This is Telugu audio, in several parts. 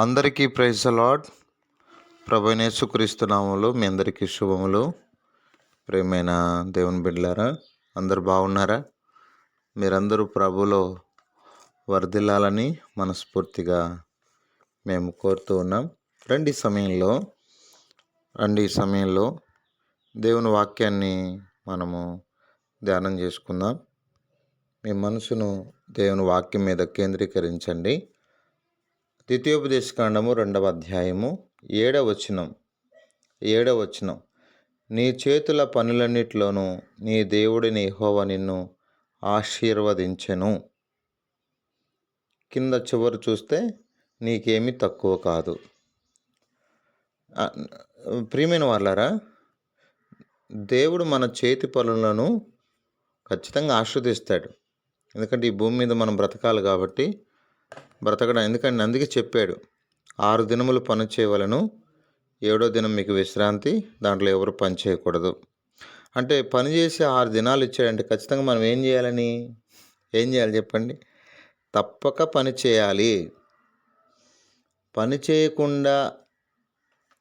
అందరికీ ప్రైజ్ ద లార్డ్. ప్రభువైన యేసుక్రీస్తు నామములో మీ అందరికీ శుభములు. ప్రియమైన దేవుని బిడ్డలారా, అందరూ బాగున్నారా? మీరందరూ ప్రభులో వర్ధిల్లాలని మనస్ఫూర్తిగా మేము కోరుతూ ఉన్నాం. రండి ఈ సమయంలో దేవుని వాక్యాన్ని మనము ధ్యానం చేసుకుందాం. మీ మనసును దేవుని వాక్యం మీద కేంద్రీకరించండి. ద్వితీయోపదేశకాండము 2వ అధ్యాయము 7వ వచనం. నీ చేతుల పనులన్నిటిలోనూ నీ దేవుడిని యెహోవా నిన్ను ఆశీర్వదించెను. కింద చివరి చూస్తే నీకేమీ తక్కువ కాదు. ప్రియమైన వాళ్ళారా, దేవుడు మన చేతి పనులను ఖచ్చితంగా ఆశీర్వదిస్తాడు. ఎందుకంటే ఈ భూమి మీద మనం బ్రతకాలి కాబట్టి ఎందుకంటే అందుకే చెప్పాడు, 6 దినములు పని చేయవలను, 7వ దినం మీకు విశ్రాంతి, దాంట్లో ఎవరు పని చేయకూడదు. అంటే పని చేసి 6 దినాలు ఇచ్చాడంటే ఖచ్చితంగా మనం ఏం చేయాలి చెప్పండి? తప్పక పని చేయాలి. పని చేయకుండా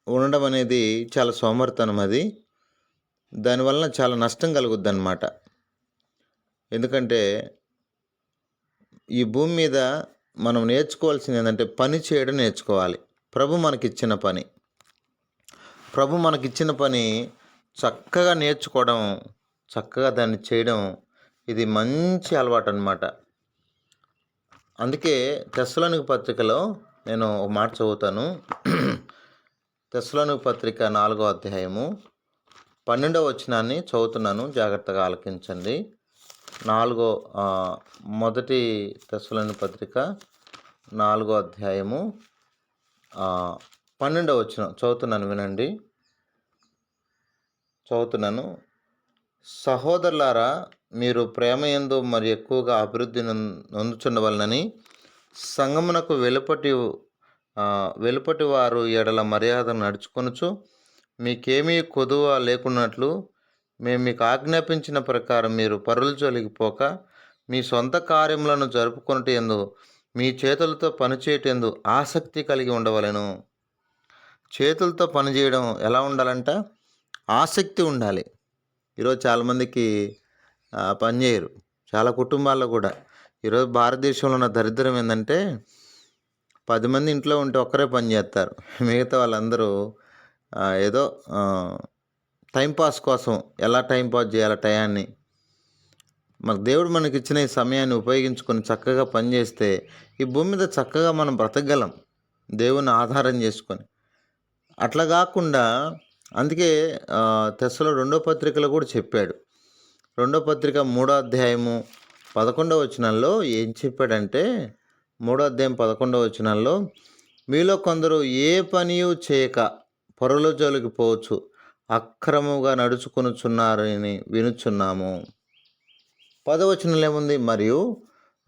ఉండడం అనేది చాలా సోమరితనం. అది దానివలన చాలా నష్టం కలుగుద్ది అన్నమాట. ఎందుకంటే ఈ భూమి మీద మనం నేర్చుకోవాల్సింది ఏంటంటే పని చేయడం నేర్చుకోవాలి. ప్రభు మనకిచ్చిన పని చక్కగా నేర్చుకోవడం, చక్కగా దాన్ని చేయడం, ఇది మంచి అలవాటు అన్నమాట. అందుకే తెస్సలోనిక పత్రికలో నేను ఒక మాట చదువుతాను. తెస్సలోనిక పత్రిక 4వ అధ్యాయము 12వ వచనాన్ని చదువుతున్నాను, జాగ్రత్తగా ఆలకించండి. మొదటి తెస్సలోనిక పత్రిక 4వ అధ్యాయము 12వ వచనం చదువుతున్నాను, వినండి. సహోదరులారా, మీరు ప్రేమ యందు మరి ఎక్కువగా అభివృద్ధి నొందుచుండవలనని సంగమునకు వెలుపటి వారు ఎడల మర్యాదను నడుచుకొనుచు మీకేమీ కొదువ లేకున్నట్లు మేము మీకు ఆజ్ఞాపించిన ప్రకారం మీరు పరుల జోలికి పోక మీ సొంత కార్యములను జరుపుకొనుట యందు మీ చేతులతో పనిచేయటందు ఆసక్తి కలిగి ఉండవలెను. చేతులతో పనిచేయడం ఎలా ఉండాలంట? ఆసక్తి ఉండాలి. ఈరోజు చాలామందికి పని చేయరు. చాలా కుటుంబాల్లో కూడా ఈరోజు భారతదేశంలో ఉన్న దరిద్రం ఏంటంటే 10 మంది ఇంట్లో ఉంటే ఒక్కరే పని చేస్తారు. మిగతా వాళ్ళందరూ ఏదో టైంపాస్ కోసం ఎలా టైంపాస్ చేయాలి టయాన్ని. దేవుడు మనకిచ్చిన ఈ సమయాన్ని ఉపయోగించుకొని చక్కగా పనిచేస్తే ఈ భూమి మీద చక్కగా మనం బ్రతకగలం, దేవుని ఆధారం చేసుకొని. అట్లా కాకుండా అందుకే తెస్సలో 2వ పత్రికలో కూడా చెప్పాడు. 2వ పత్రిక 3వ అధ్యాయము 11వ వచనంలో ఏం చెప్పాడంటే, 3వ అధ్యాయం 11వ వచనంలో, మీలో కొందరు ఏ పనియు చేయక పరుల జోలికి పోవచ్చు, అక్రమముగా నడుచుకొనుచున్నారని వినుచున్నాము. 10వ వచనంలో ఏముంది? మరియు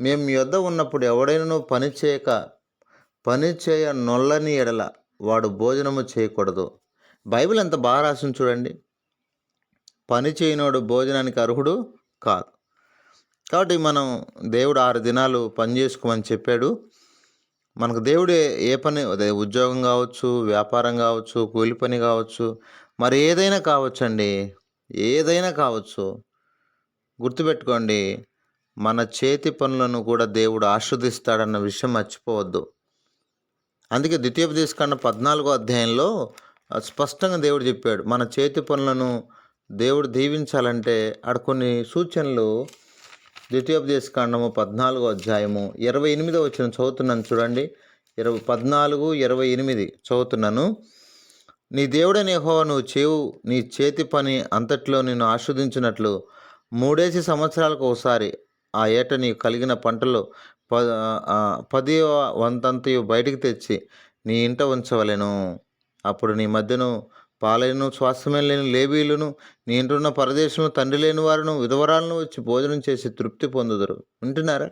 మేము మీ యొద్ద ఉన్నప్పుడు ఎవడైనా పని చేయ నొల్లని ఎడల వాడు భోజనము చేయకూడదు. బైబిల్ ఎంత బాగా రాసింది చూడండి. పని చేయనోడు భోజనానికి అర్హుడు కాదు. కాబట్టి మనం దేవుడు 6 దినాలు పని చేసుకోమని చెప్పాడు. మనకు దేవుడు ఏ పని, ఉద్యోగం కావచ్చు, వ్యాపారం కావచ్చు, కూలి పని కావచ్చు, మరి ఏదైనా కావచ్చు, గుర్తుపెట్టుకోండి, మన చేతి పనులను కూడా దేవుడు ఆశీర్వదిస్తాడన్న విషయం మర్చిపోవద్దు. అందుకే ద్వితీయోపదేశకాండం 14వ అధ్యాయంలో స్పష్టంగా దేవుడు చెప్పాడు, మన చేతి పనులను దేవుడు దీవించాలంటే ఆడ కొన్ని సూచనలు. ద్వితీయోపదేశకాండము 14వ అధ్యాయము 28వ వచనం చదువుతున్నాను చూడండి. 14:28 చదువుతున్నాను. నీ దేవుడైన యెహోవా నీ చేతి పని అంతట్లో నిన్ను ఆశీర్వదించినట్లు 3 సంవత్సరాలకు ఒకసారి ఆ ఏట నీకు కలిగిన పంటలో 10వ వంతంతయు బయటికి తెచ్చి నీ ఇంట ఉంచవలెను. అప్పుడు నీ మధ్యను పాలైన స్వాస్థ్యమైన లేని లేవీయులను, నీ ఇంటున్న పరదేశంలో తండ్రి లేని వారును విధవరాలను వచ్చి భోజనం చేసి తృప్తి పొందుదురు. వింటున్నారా?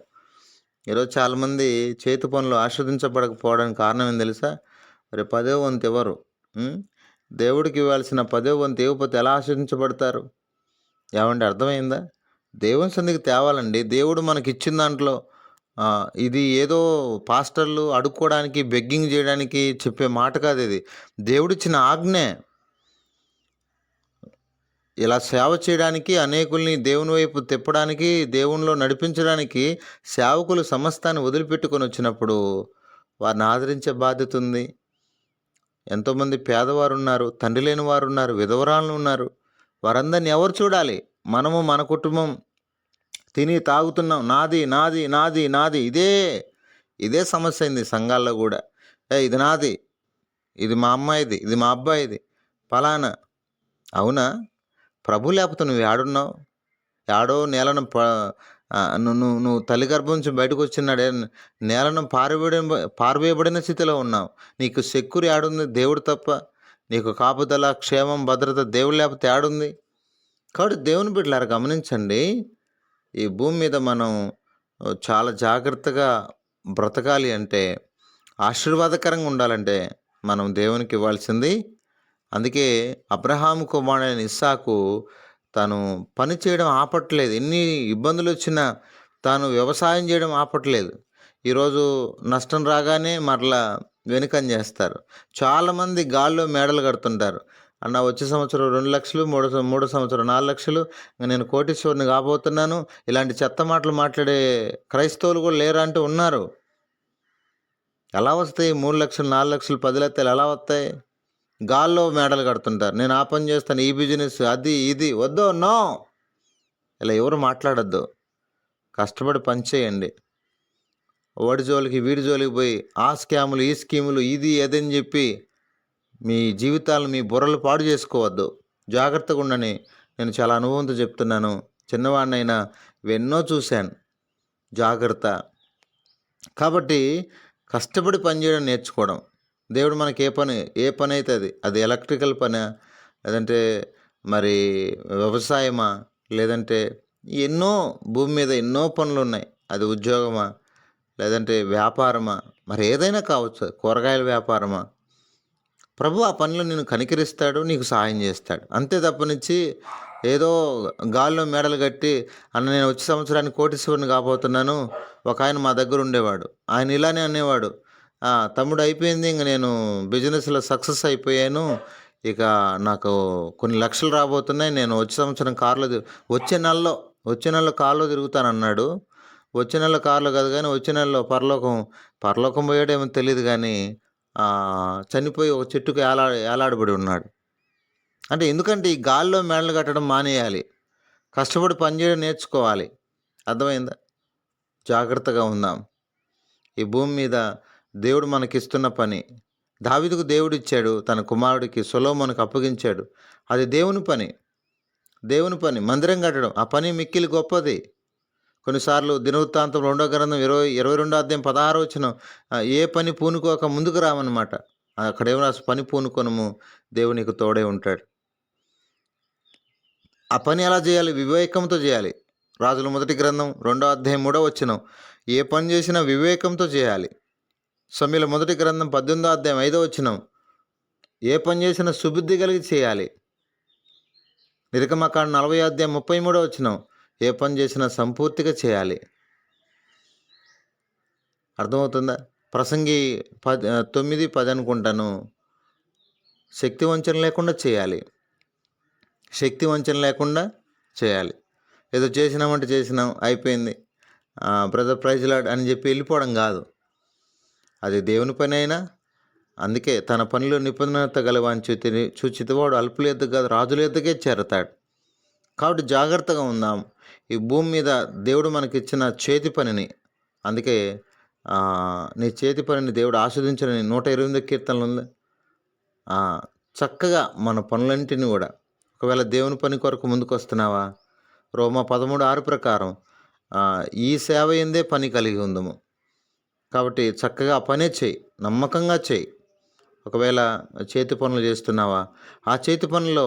ఈరోజు చాలామంది చేతి పనులు ఆస్వాదించబడకపోవడానికి కారణం ఏం తెలుసా? మరి 10వ వంతు ఎవరు? దేవుడికి ఇవ్వాల్సిన 10వ వంతు ఇవ్వకపోతే ఎలా ఆస్వాదించబడతారు? ఏమంటే అర్థమైందా? దేవుని సన్నిధికి తేవాలండి. దేవుడు మనకి ఇచ్చిన దాంట్లో ఇది ఏదో పాస్టర్లు అడుక్కోవడానికి, బెగ్గింగ్ చేయడానికి చెప్పే మాట కాదు ఇది. దేవుడిచ్చిన ఆజ్ఞే. ఇలా సేవ చేయడానికి, అనేకుల్ని దేవుని వైపు తిప్పడానికి, దేవునిలో నడిపించడానికి సేవకులు సమస్తాన్ని వదిలిపెట్టుకొని వచ్చినప్పుడు వారిని ఆదరించే బాధ్యత ఉంది. ఎంతోమంది పేదవారు ఉన్నారు, తండ్రి లేని వారు ఉన్నారు, విధవరాళ్ళు ఉన్నారు. వారందరిని ఎవరు చూడాలి? మనము మన కుటుంబం తిని తాగుతున్నాం. నాది నాది నాది నాది ఇదే సమస్య అయింది సంఘాల్లో కూడా. ఇది నాది, ఇది మా అమ్మాయిది, ఇది మా అబ్బాయిది, ఫలానా. అవునా? ప్రభు లేకపోతే నువ్వు ఏడున్నావు? ఏడో నేలను నువ్వు తల్లి గర్భం నుంచి బయటకు వచ్చినాడే నేలను పారవేయబడిన స్థితిలో ఉన్నావు. నీకు సెక్యూర్ ఏడుంది? దేవుడు తప్ప. నీకు కాపుదల, క్షేమం, భద్రత దేవుడు లేకపోతే ఏడుంది? కాబట్టి దేవుని బిడ్డలారా గమనించండి, ఈ భూమి మీద మనం చాలా జాగ్రత్తగా బ్రతకాలి అంటే, ఆశీర్వాదకరంగా ఉండాలంటే మనం దేవునికి ఇవ్వాల్సింది. అందుకే అబ్రహాము కుమారుడైన ఇస్సాకు తాను పని చేయడం ఆపట్లేదు. ఎన్ని ఇబ్బందులు వచ్చినా తాను వ్యవసాయం చేయడం ఆపట్లేదు. ఈరోజు నష్టం రాగానే మరలా వెనుకని చేస్తారు. చాలామంది గాల్లో మేడలు కడుతుంటారు. అన్న వచ్చే సంవత్సరం 2 లక్షలు, మూడో సంవత్సరం 4 లక్షలు, నేను కోటీశ్వరుని కాబోతున్నాను. ఇలాంటి చెత్త మాటలు మాట్లాడే క్రైస్తవులు కూడా లేరా అంటే ఉన్నారు. ఎలా వస్తాయి 3 లక్షలు, 4 లక్షలు, 10 లక్షలు ఎలా వస్తాయి? గాల్లో మేడలు కడుతుంటారు. నేను ఆ పని చేస్తాను, ఈ బిజినెస్, అది ఇది. వద్దు, నో, ఇలా ఎవరు మాట్లాడద్దు. కష్టపడి పని చేయండి. వాడి జోలికి వీడి జోలికి పోయి ఆ స్కాములు, ఈ స్కీములు, ఇది అదని చెప్పి మీ జీవితాలను, మీ బుర్రలు పాడు చేసుకోవద్దు. జాగ్రత్తగా ఉండని. నేను చాలా అనుభవంతో చెప్తున్నాను. చిన్నవాడినైనా ఎన్నో చూశాను. జాగ్రత్త. కాబట్టి కష్టపడి పనిచేయడం నేర్చుకోవడం. దేవుడు మనకి ఏ పని అయితే అది ఎలక్ట్రికల్ పనా, లేదంటే మరి వ్యవసాయమా, లేదంటే ఎన్నో భూమి మీద ఎన్నో పనులు ఉన్నాయి. అది ఉద్యోగమా, లేదంటే వ్యాపారమా, మరి ఏదైనా కావచ్చు, కూరగాయల వ్యాపారమా, ప్రభు ఆ పనిలో నేను కనికరిస్తాడు, నీకు సహాయం చేస్తాడు. అంతే తప్పనిచ్చి ఏదో గాల్లో మేడలు కట్టి, అన్న నేను వచ్చే సంవత్సరానికి కోటీశ్వరుని కాబోతున్నాను. ఒక ఆయన మా దగ్గర ఉండేవాడు. ఆయన ఇలానే అనేవాడు, తమ్ముడు అయిపోయింది, ఇంక నేను బిజినెస్లో సక్సెస్ అయిపోయాను, ఇక నాకు కొన్ని లక్షలు రాబోతున్నాయి, నేను వచ్చే సంవత్సరం వచ్చే నెలలో కారులో తిరుగుతానన్నాడు. వచ్చే నెలలో కారులో కాదు కానీ వచ్చే నెలలో పరలోకం పోయాడేమో తెలియదు కానీ చనిపోయి ఒక చెట్టుకు ఏలాడబడి ఉన్నాడు. అంటే ఎందుకంటే ఈ గాల్లో మేడలు కట్టడం మానేయాలి, కష్టపడి పనిచేయడం నేర్చుకోవాలి. అర్థమైందా? జాగ్రత్తగా ఉందాం. ఈ భూమి మీద దేవుడు మనకిస్తున్న పని, దావీదుకు దేవుడు ఇచ్చాడు, తన కుమారుడికి సొలొమోనుకు అప్పగించాడు. అది దేవుని పని. మందిరం కట్టడం ఆ పని మిక్కిలి గొప్పది. కొన్నిసార్లు దినవృత్తాంతం 2వ గ్రంథం 22వ అధ్యాయం 16వ వచనం, ఏ పని పూనుకోక ముందుకు రామన్నమాట. అక్కడేమో పని పూనుకొనము, దేవుడు నీకు తోడే ఉంటాడు. ఆ పని ఎలా చేయాలి? వివేకంతో చేయాలి. రాజుల మొదటి గ్రంథం 2వ అధ్యాయం 3వ వచనం, ఏ పని చేసినా వివేకంతో చేయాలి. సమూయేలు మొదటి గ్రంథం 18వ అధ్యాయం 5వ వచనం, ఏ పని చేసినా సుబుద్ధి కలిగి చేయాలి. నిర్గమకాండం 40వ అధ్యాయం 33వ వచనం, ఏ పని చేసినా సంపూర్తిగా చేయాలి. అర్థమవుతుందా? ప్రసంగి 9:10 అనుకుంటాను. శక్తి వంచన లేకుండా చేయాలి. ఏదో చేసినాం అయిపోయింది, బ్రదర్ ప్రైజ్ లార్డ్ అని చెప్పి వెళ్ళిపోవడం కాదు. అది దేవుని పని అయినా, అందుకే తన పనిలో నిపుణత గలవాని చూచితవాడు అల్పుల ఎద్దుకు కాదు రాజుల ఎద్దుకే చేరతాడు. కాబట్టి జాగ్రత్తగా ఉందాం. ఈ భూమి మీద దేవుడు మనకిచ్చిన చేతి పనిని, అందుకే నీ చేతి పనిని దేవుడు ఆస్వాదించని 128 కీర్తనలు ఉంది. చక్కగా మన పనులన్నింటినీ కూడా, ఒకవేళ దేవుని పని కొరకు ముందుకు వస్తున్నావా, రోమా 13:6 ప్రకారం ఈ సేవ ఎందే పని కలిగి ఉందము. కాబట్టి చక్కగా పనే చేయి, నమ్మకంగా చేయి. ఒకవేళ చేతి పనులు చేస్తున్నావా, ఆ చేతి పనుల్లో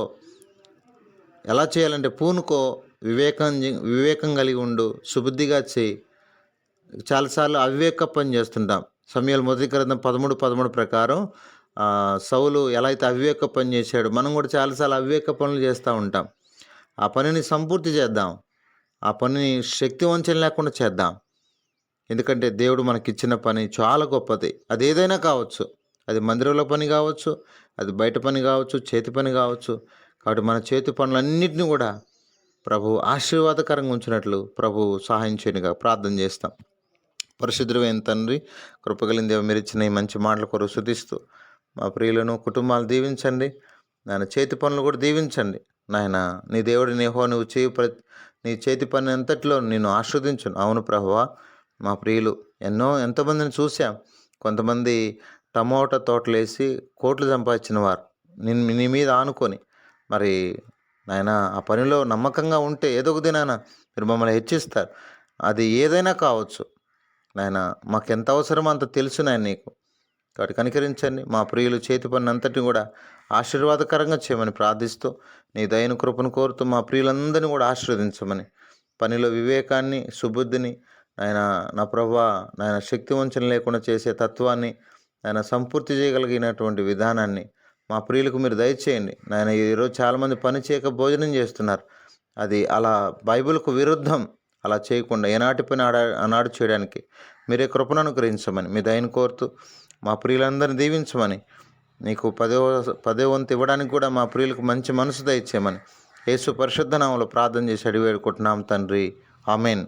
ఎలా చేయాలంటే పూనుకో, వివేకం కలిగి ఉండు, సుబుద్ధిగా చేయి. చాలాసార్లు అవివేక పని చేస్తుంటాం. సమూయేలు మొదటి గ్రంథం 13:13 ప్రకారం సౌలు ఎలా అయితే అవివేక పని చేశాడు, మనం కూడా చాలాసార్లు అవివేక పనులు చేస్తూ ఉంటాం. ఆ పనిని సంపూర్తి చేద్దాం, ఆ పనిని శక్తి వంచన లేకుండా చేద్దాం. ఎందుకంటే దేవుడు మనకిచ్చిన పని చాలా గొప్పది. అది ఏదైనా కావచ్చు. అది మందిరంలో పని కావచ్చు, అది బయట పని కావచ్చు, చేతి పని కావచ్చు. కాబట్టి మన చేతి పనులన్నిటిని కూడా ప్రభువు ఆశీర్వాదకరంగా ఉంచినట్లు ప్రభువు సహాయం చేయనుగా ప్రార్థన చేస్తాం. పరిశుద్ధుడైన తండ్రి, కృపగలిగిన దేవ, మీరిచ్చిన ఈ మంచి మాటల కొరకు స్తుతిస్తూ మా ప్రియులను కుటుంబాలు దీవించండి. నాయన చేతి పనులు కూడా దీవించండి. నాయన నీ దేవుడు యెహోవా నువ్వు నీ చేతి పని అంతట్లో నిన్ను ఆస్వాదించును. అవును ప్రభువా, మా ప్రియులు ఎంతోమందిని చూసాం. కొంతమంది టమోటా తోటలేసి కోట్లు సంపాదించిన వారు నీ మీద ఆనుకొని మరి నాయన ఆ పనిలో నమ్మకంగా ఉంటే ఏదో ఒక దినాన మీరు మమ్మల్ని హెచ్చిస్తారు. అది ఏదైనా కావచ్చు నాయన, మాకెంత అవసరమో అంత తెలుసు నాయన నీకు. కాబట్టి కనికరించండి. మా ప్రియులు చేతి పని అంతటిని కూడా ఆశీర్వాదకరంగా చేయమని ప్రార్థిస్తూ నీ దయను కృపను కోరుతూ మా ప్రియులందరినీ కూడా ఆశీర్వదించమని, పనిలో వివేకాన్ని, సుబుద్ధిని, నా ప్రభువా నాయన శక్తి వంచన లేకుండా చేసే తత్వాన్ని, ఆయన సంపూర్తి చేయగలిగినటువంటి విధానాన్ని మా ప్రియులకు మీరు దయచేయండి. నాయన ఈరోజు చాలామంది పని చేయక భోజనం చేస్తున్నారు. అది అలా బైబిల్కు విరుద్ధం. అలా చేయకుండా ఏనాటి పని ఆనాడు చేయడానికి మీరే కృపను అనుగ్రహించమని మీ దయను కోరుతూ మా ప్రియులందరినీ దీవించమని, నీకు పదే వంతు ఇవ్వడానికి కూడా మా ప్రియులకు మంచి మనసు దయచేయమని యేసు పరిశుద్ధ నామములో ప్రార్థన చేసి అడిగి వేడుకుంటున్నాం తండ్రి. ఆమేన్.